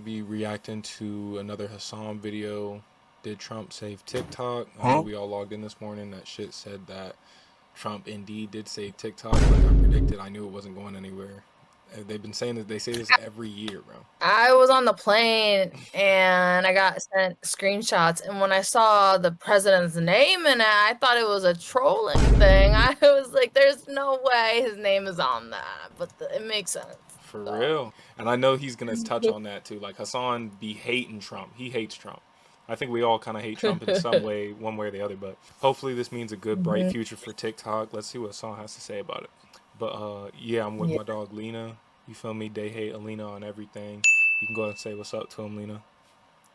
be reacting to another Hassan video. Did Trump save TikTok? I know we all logged in this morning. That shit said that Trump indeed did save TikTok. Like I predicted, I knew it wasn't going anywhere. They've been saying that. They say this every year, bro. I was on the plane and I got sent screenshots, and when I saw the president's name in it, I thought it was a trolling thing. I was like, "There's no way his name is on that," but it makes sense. For So. real. And I know he's gonna touch on that too. Like Hassan be hating Trump. He hates Trump. I think we all kind of hate Trump in some way, one way or the other. But hopefully this means a good, bright future for TikTok. Let's see what Hassan has to say about it. But yeah, I'm with my dog Lena. You feel me? They hate Alina on everything. You can go ahead and say what's up to him, Lena.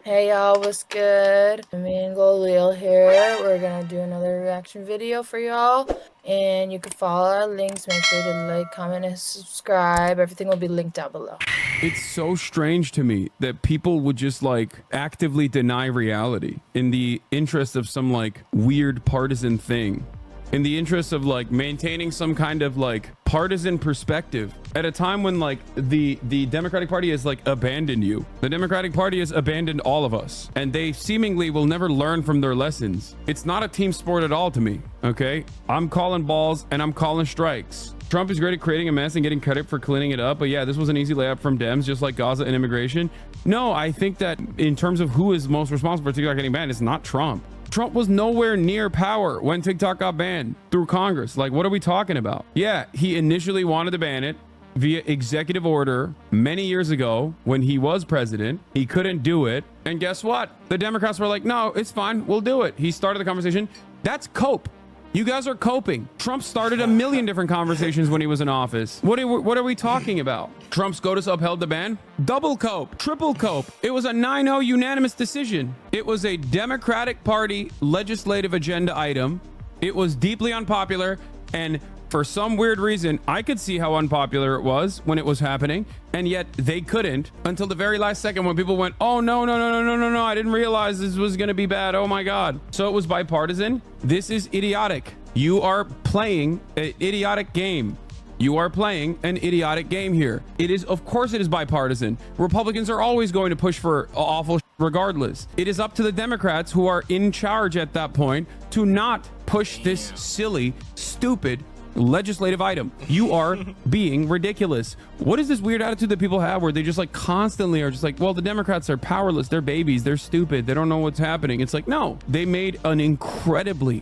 Hey y'all, what's good? Me and Goleel here. We're gonna do another reaction video for y'all. And you can follow our links. Make sure to like, comment, and subscribe. Everything will be linked down below. It's so strange to me that people would just like actively deny reality in the interest of some like weird partisan thing. In the interest of like maintaining some kind of like partisan perspective at a time when like the Democratic Party has like abandoned you. The Democratic Party has abandoned all of us, and they seemingly will never learn from their lessons. It's not a team sport at all to me. Okay, I'm calling balls and I'm calling strikes. Trump is great at creating a mess and getting credit for cleaning it up, but yeah, this was an easy layup from Dems, just like Gaza and immigration. No, I think that in terms of who is most responsible for TikTok getting banned, it's not Trump. Trump was nowhere near power when TikTok got banned through Congress. Like, what are we talking about? Yeah, he initially wanted to ban it via executive order many years ago when he was president. He couldn't do it. And guess what? The Democrats were like, no, it's fine. We'll do it. He started the conversation. That's cope. You guys are coping. Trump started a million different conversations when he was in office. What are we talking about? Trump's SCOTUS upheld the ban. Double cope, triple cope. It was a 9-0 unanimous decision. It was a Democratic Party legislative agenda item. It was deeply unpopular, and for some weird reason, I could see how unpopular it was when it was happening, and yet they couldn't until the very last second when people went, oh, no, I didn't realize this was going to be bad. Oh, my God. So it was bipartisan. This is idiotic. You are playing an idiotic game. You are playing an idiotic game here. It is, of course, it is bipartisan. Republicans are always going to push for awful regardless. It is up to the Democrats who are in charge at that point to not push this silly, stupid legislative item. You are being ridiculous. What is this weird attitude that people have where they just like constantly are just like, well, the Democrats are powerless, they're babies, they're stupid, they don't know what's happening. It's like, no, they made an incredibly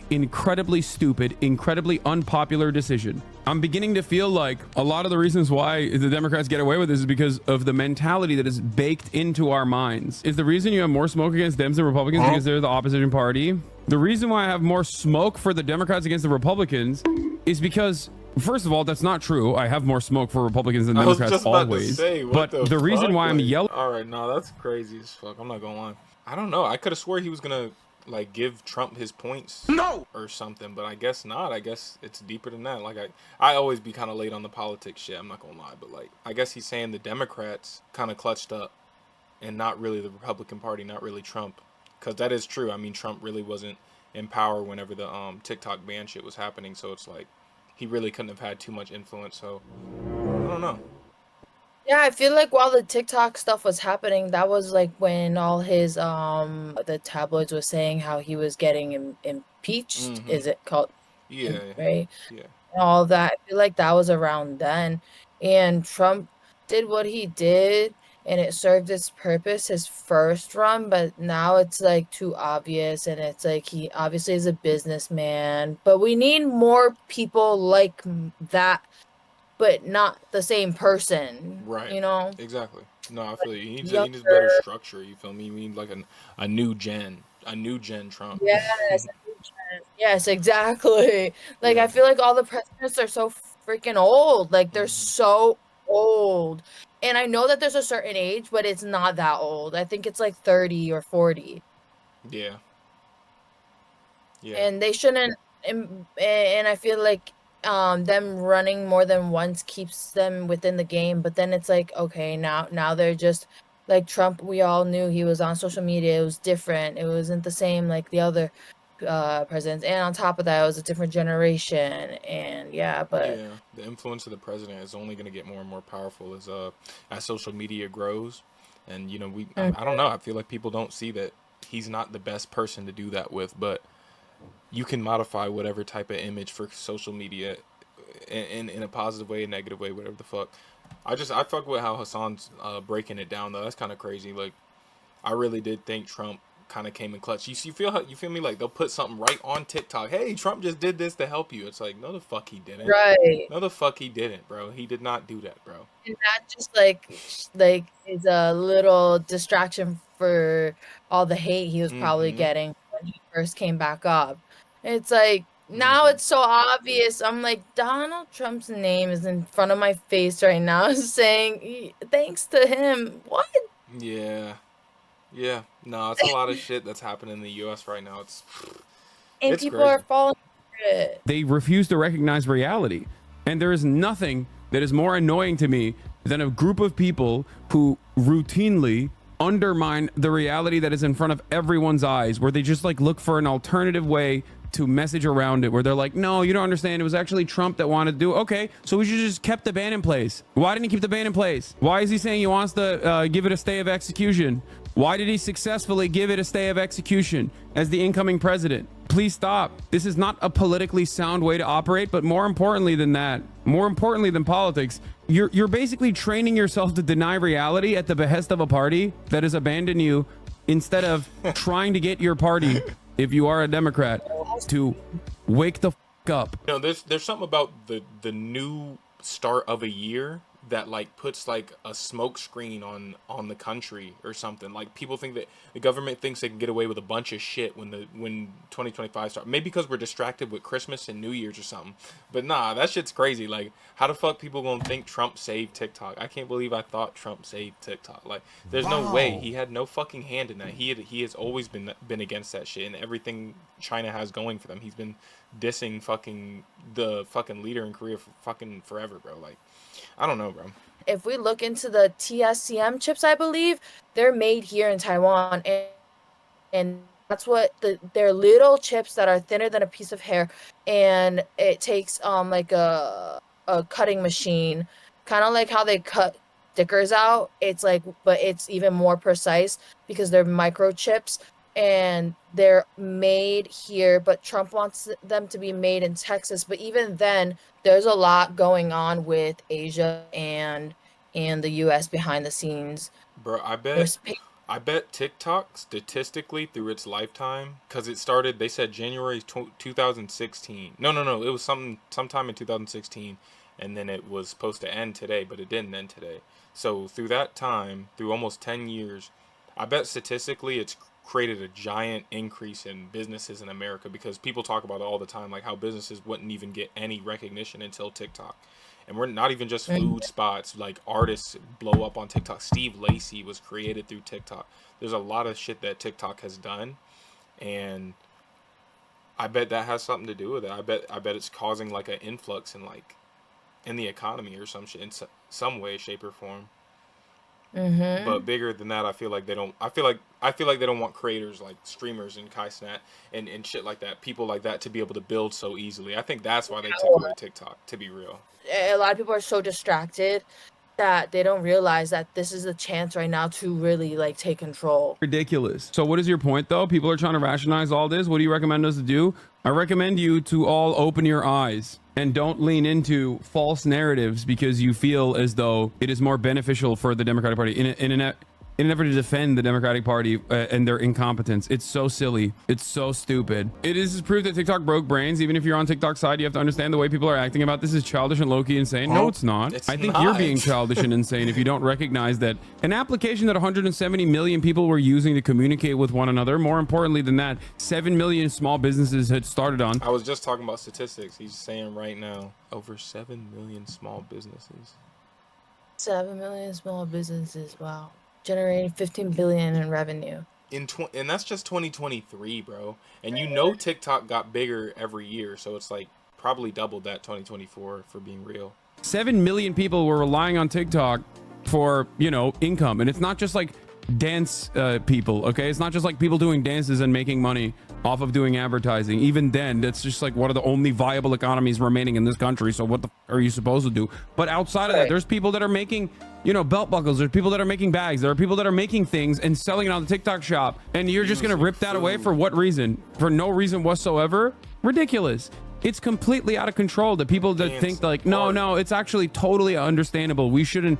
stupid, incredibly unpopular decision. I'm beginning to feel like a lot of the reasons why the Democrats get away with this is because of the mentality that is baked into our minds. Is the reason you have more smoke against Dems than Republicans because they're the opposition party? The reason why I have more smoke for the Democrats against the Republicans is because, first of all, that's not true. I have more smoke for Republicans than Democrats always. But the reason why I'm yelling... All right, no, that's crazy as fuck. I'm not gonna lie. I don't know. I could have swore he was gonna like give Trump his points or something, but I guess not. I guess it's deeper than that. Like I always be kind of late on the politics shit. I'm not gonna lie, but like I guess he's saying the Democrats kind of clutched up and not really the Republican Party, not really Trump. Because that is true. I mean, Trump really wasn't in power whenever the TikTok ban shit was happening. So it's like he really couldn't have had too much influence. So I don't know. Yeah, I feel like while the TikTok stuff was happening, that was like when all his the tabloids were saying how he was getting impeached. Is it called? Yeah. Right. Yeah. And all that. I feel like that was around then, and Trump did what he did, and it served its purpose his first run, but now it's like too obvious, and it's like he obviously is a businessman, but we need more people like that, but not the same person, Right. you know? Exactly. No, I feel you. He needs better structure. You feel me? You need like a new gen Trump. Yes, yes, exactly. Like I feel like all the presidents are so freaking old. Like they're so old. And I know that there's a certain age, but it's not that old. I think it's like 30 or 40. Yeah. Yeah. And they shouldn't, and I feel like them running more than once keeps them within the game, but then it's like, okay, now they're just like Trump. We all knew he was on social media. It was different. It wasn't the same like the other presidents, and on top of that, it was a different generation. And yeah, but yeah, the influence of the president is only going to get more and more powerful as social media grows. And you know, I don't know. I feel like people don't see that he's not the best person to do that with, but you can modify whatever type of image for social media in a positive way, a negative way, whatever the fuck. I fuck with how Hassan's breaking it down though. That's kind of crazy. Like, I really did think Trump kind of came in clutch. You feel me? Like they'll put something right on TikTok. Hey, Trump just did this to help you. It's like, no, the fuck he didn't. Right. No, the fuck he didn't, bro. He did not do that, bro. And that just like is a little distraction for all the hate he was probably getting when he first came back up. It's like now it's so obvious. I'm like, Donald Trump's name is in front of my face right now, saying thanks to him. What? Yeah. Yeah, no, it's a lot of shit that's happening in the U.S. right now. And it's people crazy. are falling for it. They refuse to recognize reality. And there is nothing that is more annoying to me than a group of people who routinely undermine the reality that is in front of everyone's eyes, where they just like look for an alternative way to message around it, where they're like, no, you don't understand. It was actually Trump that wanted to do it. Okay, so we should just kept the ban in place. Why didn't he keep the ban in place? Why is he saying he wants to give it a stay of execution? Why did he successfully give it a stay of execution as the incoming president? Please stop. This is not a politically sound way to operate, but more importantly than that, more importantly than politics, you're basically training yourself to deny reality at the behest of a party that has abandoned you, instead of trying to get your party, if you are a Democrat, to wake the fuck up. You know, there's something about the new start of a year that like puts like a smoke screen on the country or something. Like, people think that the government thinks they can get away with a bunch of shit when 2025 starts. Maybe because we're distracted with Christmas and New Year's or something. But nah, that shit's crazy. Like, how the fuck people gonna think Trump saved TikTok? I can't believe I thought Trump saved TikTok. Like, there's no way. He had no fucking hand in that. He has always been against that shit and everything China has going for them. He's been dissing the fucking leader in Korea for fucking forever, bro. Like, I don't know, bro. If we look into the TSCM chips, I believe they're made here in Taiwan, and that's what they're little chips that are thinner than a piece of hair, and it takes like a cutting machine, kind of like how they cut stickers out. It's like, but it's even more precise because they're microchips. And they're made here, but Trump wants them to be made in Texas. But even then, there's a lot going on with Asia and the U.S. behind the scenes. Bro, I bet TikTok statistically through its lifetime, because it started, they said January 2016. No, it was sometime in 2016, and then it was supposed to end today, but it didn't end today. So through that time, through almost 10 years, I bet statistically it's created a giant increase in businesses in America, because people talk about it all the time, like how businesses wouldn't even get any recognition until TikTok. And we're not even just food spots, like artists blow up on TikTok. Steve Lacy was created through TikTok. There's a lot of shit that TikTok has done, and I bet that has something to do with it. I bet it's causing like an influx in the economy or some shit in some way, shape, or form. But bigger than that, I feel like they don't. I feel like they don't want creators like streamers and KaiSnat and shit like that, people like that, to be able to build so easily. I think that's why they took away TikTok, to be real. A lot of people are so distracted that they don't realize that this is a chance right now to really like take control. Ridiculous. So what is your point though? People are trying to rationalize all this. What do you recommend us to do? I recommend you to all open your eyes and don't lean into false narratives because you feel as though it is more beneficial for the Democratic Party in an effort to defend the Democratic Party and their incompetence. It's so silly. It's so stupid. It is proof that TikTok broke brains. Even if you're on TikTok's side, you have to understand the way people are acting about this is childish and low-key insane. No, it's not. I think you're being childish and insane if you don't recognize that an application that 170 million people were using to communicate with one another, more importantly than that, 7 million small businesses had started on. I was just talking about statistics. He's saying right now, over 7 million small businesses. 7 million small businesses, wow. Generating 15 billion in revenue. And that's just 2023, bro. And you know TikTok got bigger every year, so it's like probably doubled that 2024 for being real. 7 million people were relying on TikTok for, you know, income. And it's not just like dance people, okay? It's not just like people doing dances and making money off of doing advertising. Even then, that's just like one of the only viable economies remaining in this country. So what the are you supposed to do? But outside of that, there's people that are making, you know, belt buckles. There's people that are making bags. There are people that are making things and selling it on the TikTok shop. And you're just going to rip that away for what reason? For no reason whatsoever? Ridiculous. It's completely out of control. The people that think like, no, it's actually totally understandable. We should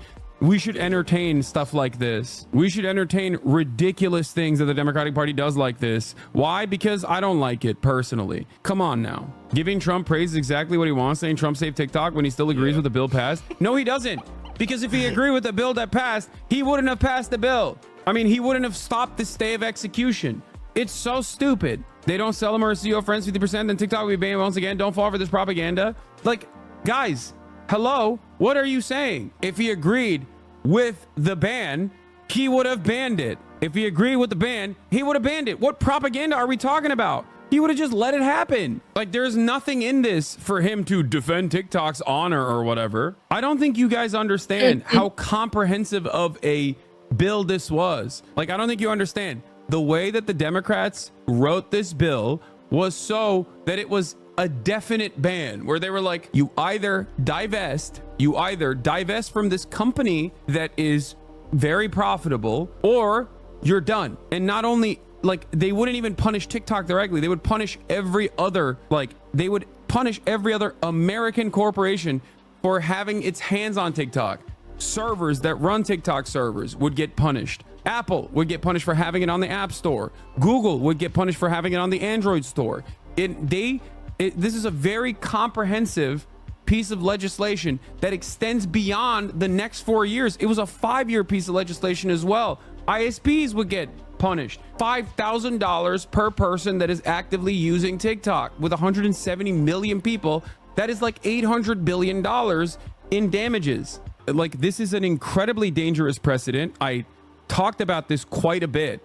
entertain stuff like this. We should entertain ridiculous things that the Democratic Party does like this. Why? Because I don't like it personally. Come on now. Giving Trump praise is exactly what he wants, saying Trump saved TikTok when he still agrees with the bill passed. No, he doesn't. Because if he agreed with the bill that passed, he wouldn't have passed the bill. I mean, he wouldn't have stopped the stay of execution. It's so stupid. They don't sell them or see your friends 50%, then TikTok will be banned once again. Don't fall for this propaganda. Like, guys, hello? What are you saying? If he agreed with the ban, he would have banned it. If he agreed with the ban, he would have banned it. What propaganda are we talking about? He would have just let it happen. Like, there's nothing in this for him to defend TikTok's honor or whatever. I don't think you guys understand how comprehensive of a bill this was. Like, I don't think you understand. The way that the Democrats wrote this bill was so that it was a definite ban, where they were like, you either divest from this company that is very profitable, or you're done. And not only, like, they wouldn't even punish TikTok directly, they would punish every other, American corporation for having its hands on TikTok. Servers that run TikTok servers would get punished. Apple would get punished for having it on the App Store. Google would get punished for having it on the Android Store. This is a very comprehensive piece of legislation that extends beyond the next 4 years. It was a 5-year piece of legislation as well. ISPs would get punished. $5,000 per person that is actively using TikTok. With 170 million people, that is like $800 billion in damages. Like, this is an incredibly dangerous precedent. I talked about this quite a bit.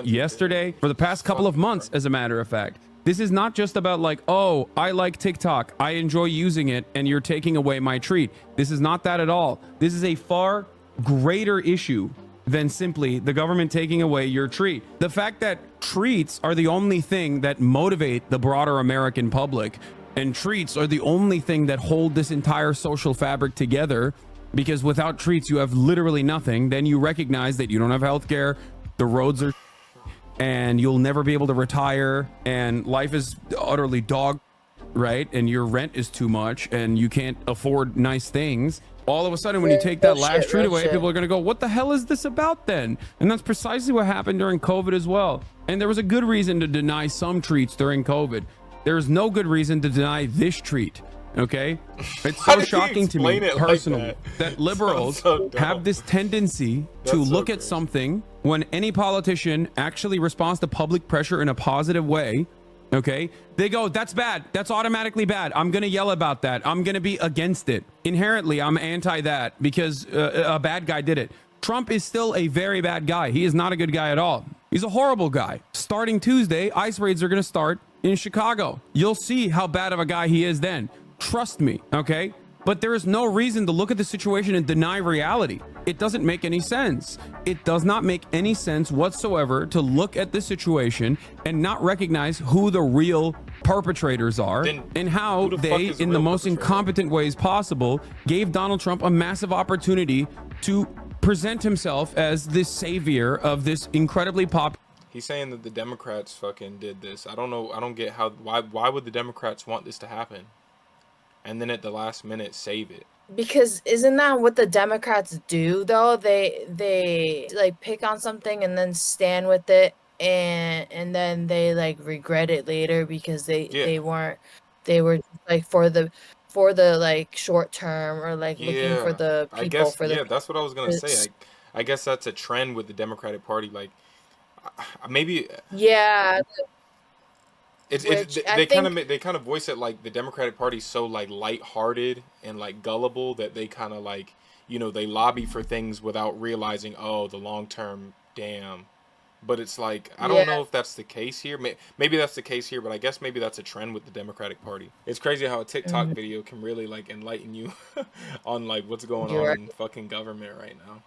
Yesterday, for the past couple of months, as a matter of fact. This is not just about like, oh, I like TikTok, I enjoy using it, and you're taking away my treat. This is not that at all. This is a far greater issue than simply the government taking away your treat. The fact that treats are the only thing that motivate the broader American public, and treats are the only thing that hold this entire social fabric together, because without treats you have literally nothing. Then you recognize that you don't have healthcare, the roads are and you'll never be able to retire, and life is utterly dog, right? And your rent is too much, and you can't afford nice things. All of a sudden, when you take that last treat away, people are going to go, what the hell is this about then? And that's precisely what happened during COVID as well. And there was a good reason to deny some treats during COVID. There's no good reason to deny this treat. Okay, it's so shocking to me personally that liberals have this tendency to look at something when any politician actually responds to public pressure in a positive way. Okay, they go, that's bad, that's automatically bad, I'm gonna yell about that, I'm gonna be against it. Inherently, I'm anti that because a bad guy did it. Trump is still a very bad guy. He is not a good guy at all. He's a horrible guy. Starting Tuesday, ICE raids are gonna start in Chicago. You'll see how bad of a guy he is then. Trust me, okay? But there is no reason to look at the situation and deny reality. It doesn't make any sense. It does not make any sense whatsoever to look at the situation and not recognize who the real perpetrators are, and how they, in the most incompetent ways possible, gave Donald Trump a massive opportunity to present himself as this savior of this incredibly popular. He's saying that the Democrats fucking did this. I don't know. I don't get why would the Democrats want this to happen? And then at the last minute save it. Because isn't that what the Democrats do though? They like pick on something and then stand with it, and then they like regret it later because they were like for the like short term, or like looking for the people that's what I was gonna say. I guess that's a trend with the Democratic Party. Like maybe they kind of voice it like the Democratic Party's so like lighthearted and like gullible that they kind of like, you know, they lobby for things without realizing, oh, the long term damn. But it's like, I don't know if that's the case here. Maybe that's the case here, but I guess maybe that's a trend with the Democratic Party. It's crazy how a TikTok video can really like enlighten you on like what's going on in fucking government right now.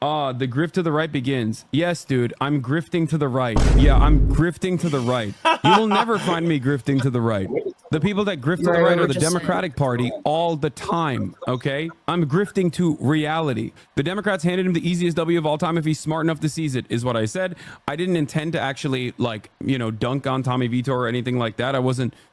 The grift to the right begins. Yes, dude, I'm grifting to the right. Yeah, I'm grifting to the right. You will never find me grifting to the right. The people that grift to the right are the Democratic Party all the time, okay? I'm grifting to reality. The Democrats handed him the easiest W of all time if he's smart enough to seize it, is what I said. I didn't intend to actually, like, you know, dunk on Tommy Vito or anything like that.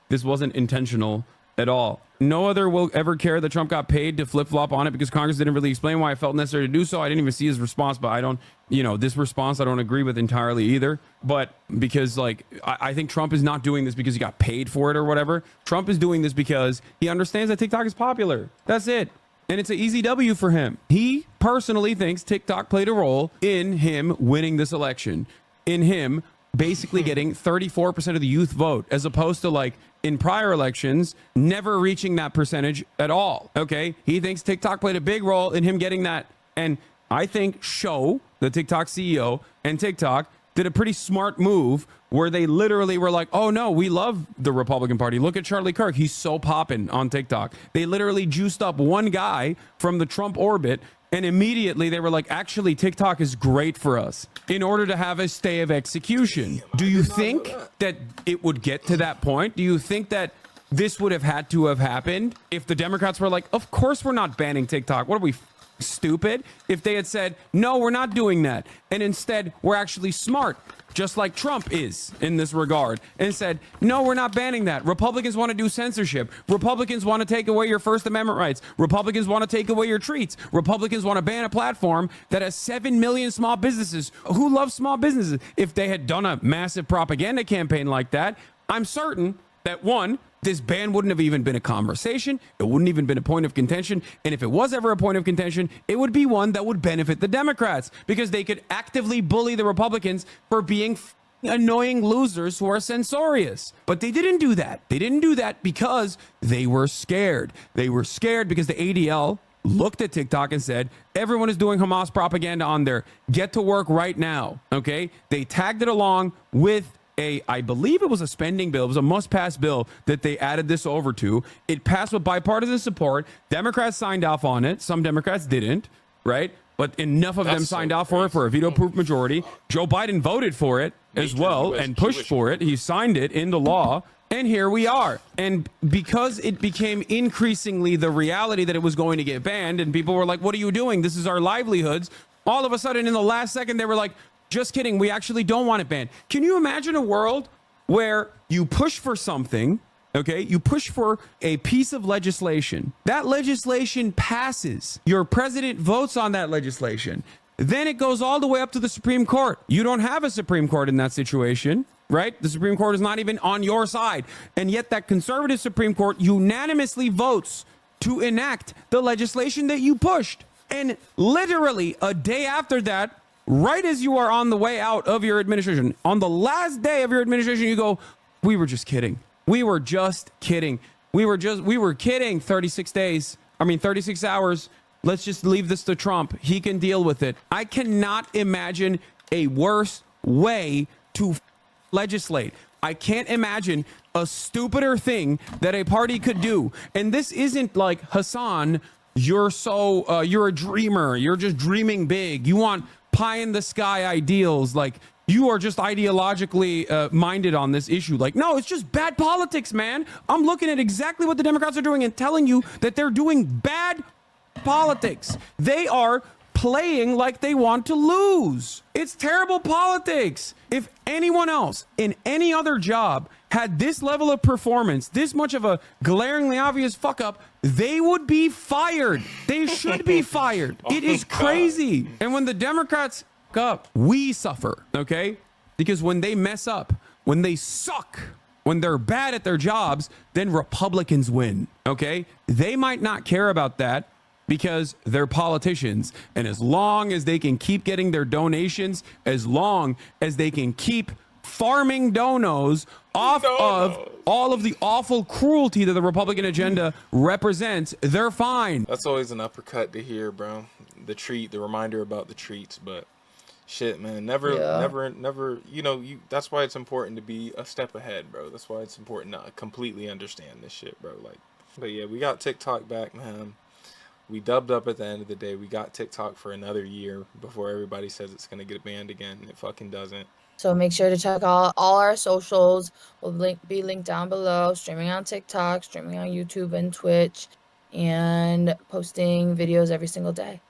This wasn't intentional at all. No other will ever care that Trump got paid to flip-flop on it because Congress didn't really explain why it felt necessary to do so. I didn't even see his response, but I don't, you know, this response I don't agree with entirely either. But because, like, I think Trump is not doing this because he got paid for it or whatever. Trump is doing this because he understands that TikTok is popular. That's it. And it's an easy W for him. He personally thinks TikTok played a role in him winning this election, in him basically getting 34% of the youth vote, as opposed to, like, in prior elections, never reaching that percentage at all. Okay. He thinks TikTok played a big role in him getting that. And I think the TikTok CEO, and TikTok did a pretty smart move where they literally were like, oh no, we love the Republican Party. Look at Charlie Kirk. He's so popping on TikTok. They literally juiced up one guy from the Trump orbit, and immediately they were like, actually, TikTok is great for us in order to have a stay of execution. Do you think that it would get to that point? Do you think that this would have had to have happened if the Democrats were like, of course we're not banning TikTok. What are we, stupid? If they had said, no, we're not doing that. And instead, we're actually smart, just like Trump is in this regard, and said, no, we're not banning that. Republicans want to do censorship. Republicans want to take away your First Amendment rights. Republicans want to take away your treats. Republicans want to ban a platform that has 7 million small businesses. Who love small businesses? If they had done a massive propaganda campaign like that, I'm certain that, one, this ban wouldn't have even been a conversation. It wouldn't even been a point of contention. And if it was ever a point of contention, it would be one that would benefit the Democrats, because they could actively bully the Republicans for being annoying losers who are censorious. But they didn't do that. They didn't do that because they were scared. They were scared because the ADL looked at TikTok and said, everyone is doing Hamas propaganda on there. Get to work right now. Okay. They tagged it along with I believe it was a spending bill. It was a must-pass bill that they added this over to. It passed with bipartisan support. Democrats signed off on it. Some Democrats didn't, right? But enough of them signed off for it for a veto-proof majority. Joe Biden voted for it as well and pushed for it. He signed it into law. And here we are. And because it became increasingly the reality that it was going to get banned, and people were like, what are you doing? This is our livelihoods. All of a sudden, in the last second, they were like, just kidding. We actually don't want it banned. Can you imagine a world where you push for something, okay? You push for a piece of legislation. That legislation passes. Your president votes on that legislation. Then it goes all the way up to the Supreme Court. You don't have a Supreme Court in that situation, right? The Supreme Court is not even on your side. And yet that conservative Supreme Court unanimously votes to enact the legislation that you pushed. And literally a day after that, right as you are on the way out of your administration, on the last day of your administration, you go, we were just kidding. We were just kidding. We were kidding. 36 hours. Let's just leave this to Trump. He can deal with it. I cannot imagine a worse way to legislate. I can't imagine a stupider thing that a party could do. And this isn't like, Hassan, you're a dreamer. You're just dreaming big. You want pie in the sky ideals. Like, you are just ideologically minded on this issue. Like, no, it's just bad politics, man. I'm looking at exactly what the Democrats are doing and telling you that they're doing bad politics. They are playing like they want to lose. It's terrible politics. If anyone else in any other job had this level of performance, this much of a glaringly obvious fuck up, they would be fired. They should be fired. It is crazy. And when the Democrats fuck up, we suffer, okay? Because when they mess up, when they suck, when they're bad at their jobs, then Republicans win, okay? They might not care about that because they're politicians. And as long as they can keep getting their donations, as long as they can keep farming donos off of all of the awful cruelty that the Republican agenda represents, they're fine. That's always an uppercut to hear, bro. The reminder about the treats, but shit, man, never, you know, that's why it's important to be a step ahead, bro. That's why it's important to completely understand this shit, bro. Like, but yeah, we got TikTok back, man. We dubbed up at the end of the day. We got TikTok for another year before everybody says it's gonna get banned again. It fucking doesn't. So make sure to check all our socials. Will be linked down below. Streaming on TikTok, streaming on YouTube and Twitch, and posting videos every single day.